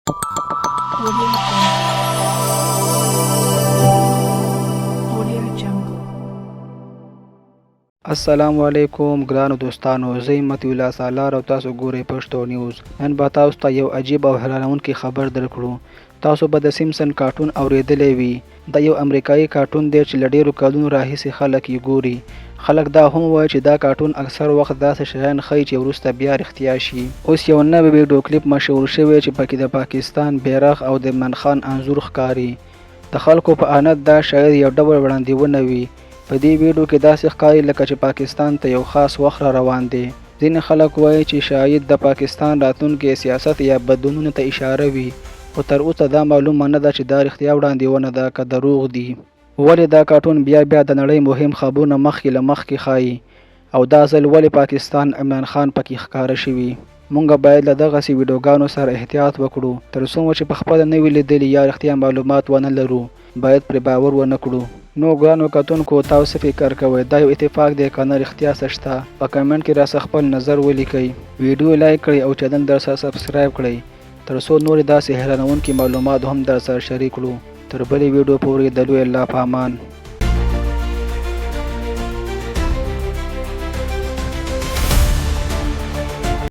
Audio Jungle. السلام علیکم ګرانو دوستانو، زه همت الله سالار او تاسو ګورئ پښتو نیوز. نن به تاسو ته یو عجیب او حیرانونکی خبر درکړو. تاسو به د سیمسن کارټون اوریدلی وي. دا یو امریکایي کارټون دی چې له ډیرو کلونو راهیسې خلک یې ګوري. خلک دا هم وایي چې دا کارټون اکثر وخت داسې شیان ښیي چې وروسته بیا رښتیا شي. اوس یو نوی ویډیو کلیپ مشهور شوی چې پکې د پاکستان بیرغ او د عمران خان انځور ښکاري. د خلکو په اند دا شاید یو ډول وړاندوینه وي. په دې ویډیو کې داسې ښکاري لکه چې پاکستان ته یو خاص وخت را روان دی. ځینې خلک وایي چې شاید د پاکستان راتلونکي سیاست یا بدلونونو ته اشاره وي، خو تر اوسه دا معلومه نه ده چې دا رښتیا وړاندوینه ده که دروغ دي. ولې دا کارټون بیا د نړۍ مهم خبرونه مخکې له مخکې ښایي، او دا ځل ولې پاکستان عمران خان پکې ښکاره شوي؟ مونږ باید له دغسې ویډیوګانو سره احتیاط وکړو، تر څو چې پخپله نه وي لیدلي یا رښتیا معلومات ونه لرو باید پرې باور ونه کړو. نو ګرانو کتونکو، تاسو فکر کوئ دا یو اتفاق دی که نه رښتیا څه شته؟ په کمنټ کې راڅخه خپل نظر ولیکئ. ویډیو لایک کړئ او چینل درسره سبسکرایب کړئ تر څو نورې داسې حیرانونکي معلومات هم درسره شریک کړو. تر بلې ویډیو پورې د لوی الله په امان.